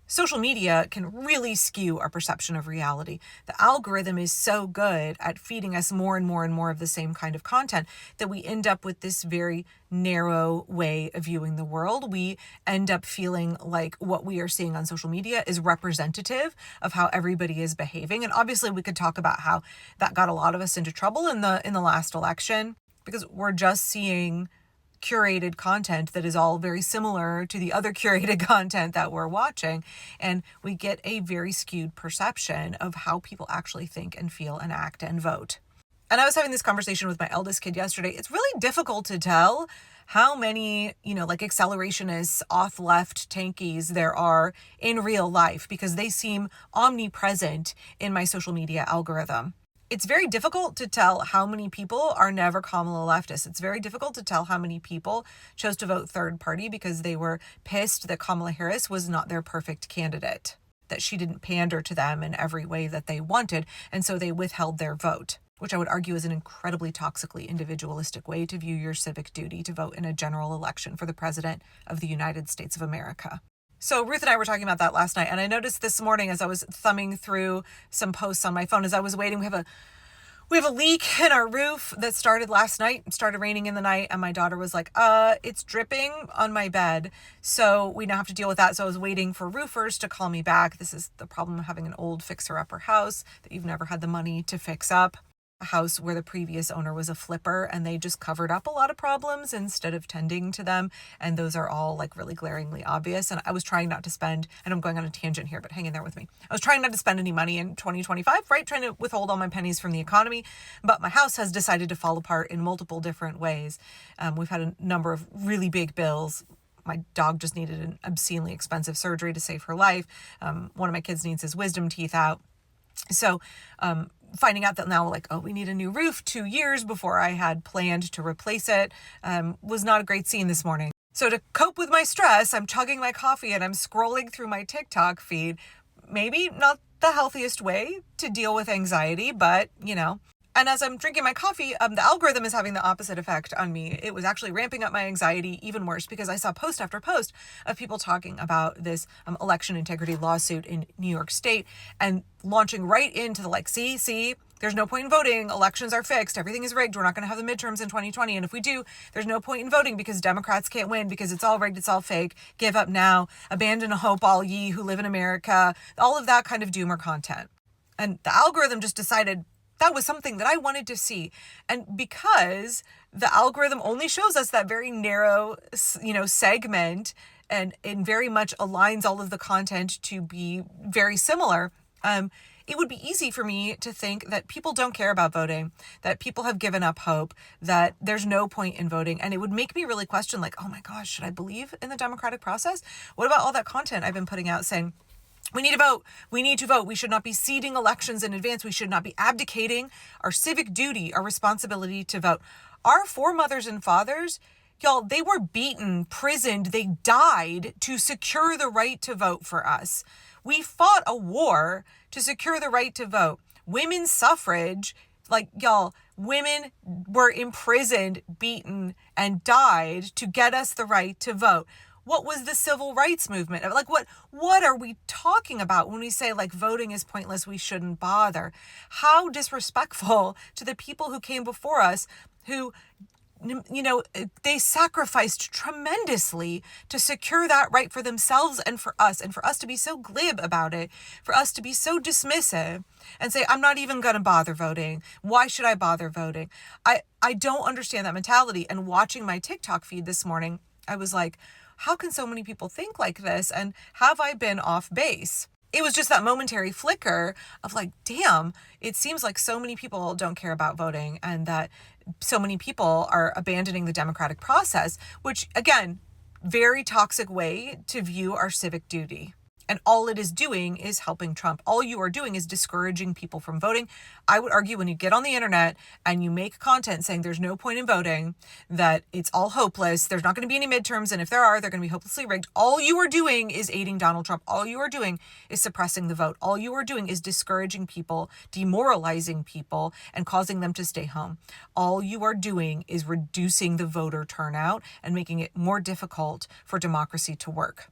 Social media can really skew our perception of reality. The algorithm is so good at feeding us more and more and more of the same kind of content that we end up with this very narrow way of viewing the world. We end up feeling like what we are seeing on social media is representative of how everybody is behaving. And obviously we could talk about how that got a lot of us into trouble in the last election, because we're just seeing curated content that is all very similar to the other curated content that we're watching. And we get a very skewed perception of how people actually think and feel and act and vote. And I was having this conversation with my eldest kid yesterday. It's really difficult to tell how many, like accelerationists, off left tankies there are in real life, because they seem omnipresent in my social media algorithm. It's very difficult to tell how many people are never Kamala leftists. It's very difficult to tell how many people chose to vote third party because they were pissed that Kamala Harris was not their perfect candidate, that she didn't pander to them in every way that they wanted, and so they withheld their vote, which I would argue is an incredibly toxically individualistic way to view your civic duty to vote in a general election for the President of the United States of America. So Ruth and I were talking about that last night, and I noticed this morning as I was thumbing through some posts on my phone, as I was waiting, we have a leak in our roof that started last night. It started raining in the night, and my daughter was like, it's dripping on my bed. So we now have to deal with that. So I was waiting for roofers to call me back. This is the problem of having an old fixer-upper house that you've never had the money to fix up. A house where the previous owner was a flipper, and they just covered up a lot of problems instead of tending to them. And those are all like really glaringly obvious. And I was trying not to spend, and I'm going on a tangent here, but hang in there with me. I was trying not to spend any money in 2025, right? Trying to withhold all my pennies from the economy. But my house has decided to fall apart in multiple different ways. We've had a number of really big bills. My dog just needed an obscenely expensive surgery to save her life. One of my kids needs his wisdom teeth out. So, finding out that now, we need a new roof 2 years before I had planned to replace it, was not a great scene this morning. So to cope with my stress, I'm chugging my coffee and I'm scrolling through my TikTok feed. Maybe not the healthiest way to deal with anxiety, but, And as I'm drinking my coffee, the algorithm is having the opposite effect on me. It was actually ramping up my anxiety even worse, because I saw post after post of people talking about this election integrity lawsuit in New York State and launching right into the see, there's no point in voting. Elections are fixed. Everything is rigged. We're not going to have the midterms in 2020. And if we do, there's no point in voting because Democrats can't win because it's all rigged. It's all fake. Give up now. Abandon hope, all ye who live in America. All of that kind of doomer content. And the algorithm just decided that was something that I wanted to see. And because the algorithm only shows us that very narrow, segment, and it very much aligns all of the content to be very similar, it would be easy for me to think that people don't care about voting, that people have given up hope, that there's no point in voting. And it would make me really question, oh my gosh, should I believe in the democratic process? What about all that content I've been putting out saying, we need to vote. We need to vote. We should not be seeding elections in advance. We should not be abdicating our civic duty, our responsibility to vote. Our foremothers and fathers, y'all, they were beaten, prisoned, they died to secure the right to vote for us. We fought a war to secure the right to vote. Women's suffrage, y'all, women were imprisoned, beaten, and died to get us the right to vote. What was the civil rights movement? What are we talking about when we say voting is pointless, we shouldn't bother? How disrespectful to the people who came before us, who, they sacrificed tremendously to secure that right for themselves and for us to be so glib about it, for us to be so dismissive and say, I'm not even going to bother voting. Why should I bother voting? I don't understand that mentality. And watching my TikTok feed this morning, I was like, how can so many people think like this? And have I been off base? It was just that momentary flicker of damn, it seems like so many people don't care about voting and that so many people are abandoning the democratic process, which again, very toxic way to view our civic duty. And all it is doing is helping Trump. All you are doing is discouraging people from voting. I would argue when you get on the internet and you make content saying there's no point in voting, that it's all hopeless, there's not going to be any midterms, and if there are, they're going to be hopelessly rigged. All you are doing is aiding Donald Trump. All you are doing is suppressing the vote. All you are doing is discouraging people, demoralizing people, and causing them to stay home. All you are doing is reducing the voter turnout and making it more difficult for democracy to work.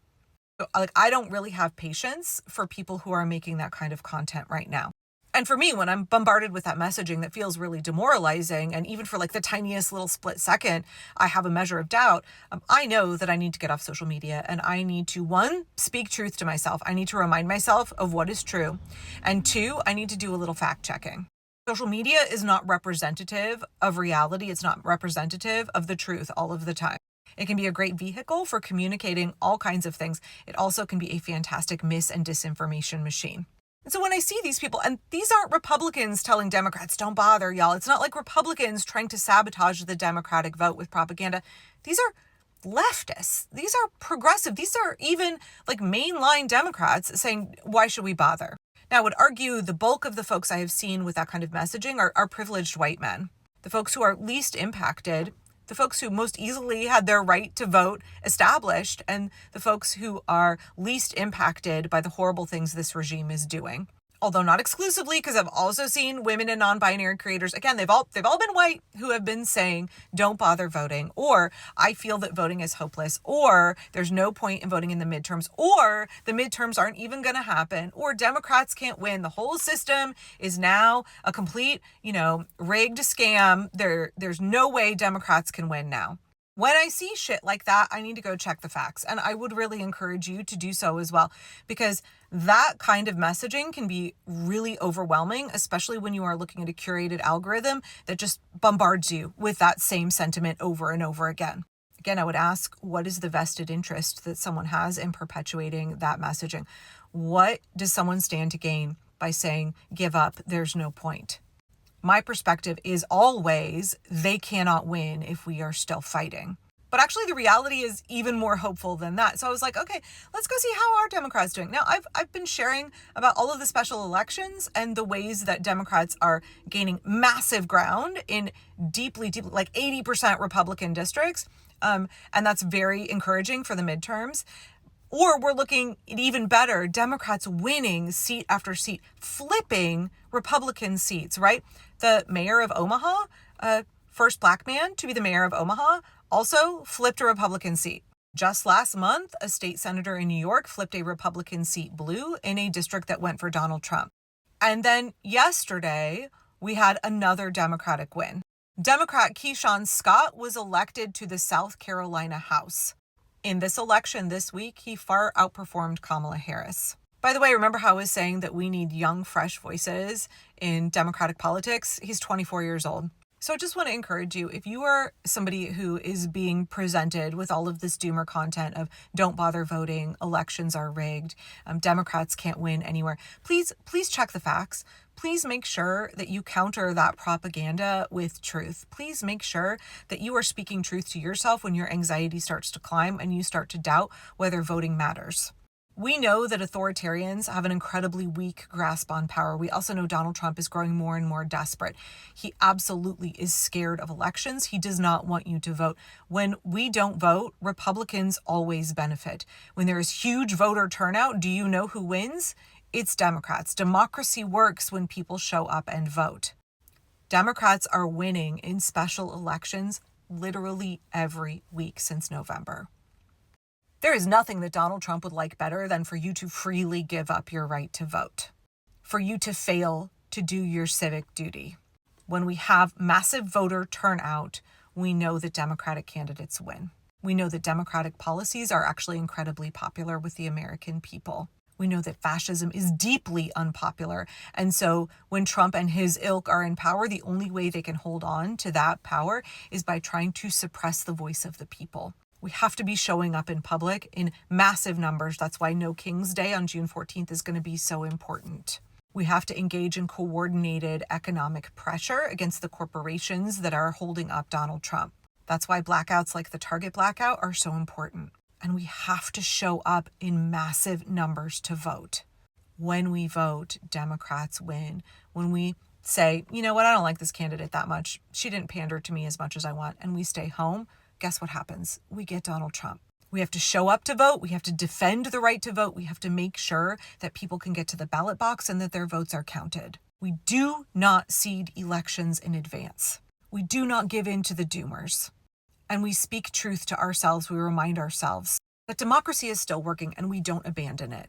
Like, I don't really have patience for people who are making that kind of content right now. And for me, when I'm bombarded with that messaging that feels really demoralizing, and even for like the tiniest little split second, I have a measure of doubt, I know that I need to get off social media, and I need to, one, speak truth to myself. I need to remind myself of what is true. And two, I need to do a little fact checking. Social media is not representative of reality. It's not representative of the truth all of the time. It can be a great vehicle for communicating all kinds of things. It also can be a fantastic mis- and disinformation machine. And so when I see these people, and these aren't Republicans telling Democrats, don't bother, y'all. It's not like Republicans trying to sabotage the Democratic vote with propaganda. These are leftists. These are progressive. These are even like mainline Democrats saying, why should we bother? Now, I would argue the bulk of the folks I have seen with that kind of messaging are privileged white men. The folks who are least impacted, the folks who most easily had their right to vote established, and the folks who are least impacted by the horrible things this regime is doing. Although not exclusively, because I've also seen women and non-binary creators, again, they've all been white, who have been saying, don't bother voting, or I feel that voting is hopeless, or there's no point in voting in the midterms, or the midterms aren't even going to happen, or Democrats can't win. The whole system is now a complete, rigged scam. There's no way Democrats can win now. When I see shit like that, I need to go check the facts. And I would really encourage you to do so as well, because that kind of messaging can be really overwhelming, especially when you are looking at a curated algorithm that just bombards you with that same sentiment over and over again. Again, I would ask, what is the vested interest that someone has in perpetuating that messaging? What does someone stand to gain by saying, give up, there's no point? My perspective is always they cannot win if we are still fighting. But actually the reality is even more hopeful than that. So I was like, okay, let's go see how our Democrats doing. Now I've been sharing about all of the special elections and the ways that Democrats are gaining massive ground in deeply, like 80% Republican districts. And that's very encouraging for the midterms. Or we're looking at even better, Democrats winning seat after seat, flipping Republican seats, right? The mayor of Omaha, first black man to be the mayor of Omaha, also flipped a Republican seat. Just last month, a state senator in New York flipped a Republican seat blue in a district that went for Donald Trump. And then yesterday, we had another Democratic win. Democrat Keyshawn Scott was elected to the South Carolina House. In this election this week, he far outperformed Kamala Harris. By the way, remember how I was saying that we need young, fresh voices in Democratic politics? He's 24 years old. So I just want to encourage you, if you are somebody who is being presented with all of this doomer content of don't bother voting, elections are rigged, Democrats can't win anywhere, please check the facts. Please make sure that you counter that propaganda with truth. Please make sure that you are speaking truth to yourself when your anxiety starts to climb and you start to doubt whether voting matters. We know that authoritarians have an incredibly weak grasp on power. We also know Donald Trump is growing more and more desperate. He absolutely is scared of elections. He does not want you to vote. When we don't vote, Republicans always benefit. When there is huge voter turnout, do you know who wins? It's Democrats. Democracy works when people show up and vote. Democrats are winning in special elections literally every week since November. There is nothing that Donald Trump would like better than for you to freely give up your right to vote, for you to fail to do your civic duty. When we have massive voter turnout, we know that Democratic candidates win. We know that Democratic policies are actually incredibly popular with the American people. We know that fascism is deeply unpopular. And so when Trump and his ilk are in power, the only way they can hold on to that power is by trying to suppress the voice of the people. We have to be showing up in public in massive numbers. That's why No King's Day on June 14th is going to be so important. We have to engage in coordinated economic pressure against the corporations that are holding up Donald Trump. That's why blackouts like the Target blackout are so important. And we have to show up in massive numbers to vote. When we vote, Democrats win. When we say, you know what, I don't like this candidate that much. She didn't pander to me as much as I want. And we stay home. Guess what happens? We get Donald Trump. We have to show up to vote. We have to defend the right to vote. We have to make sure that people can get to the ballot box and that their votes are counted. We do not seed elections in advance. We do not give in to the doomers. And we speak truth to ourselves. We remind ourselves that democracy is still working and we don't abandon it.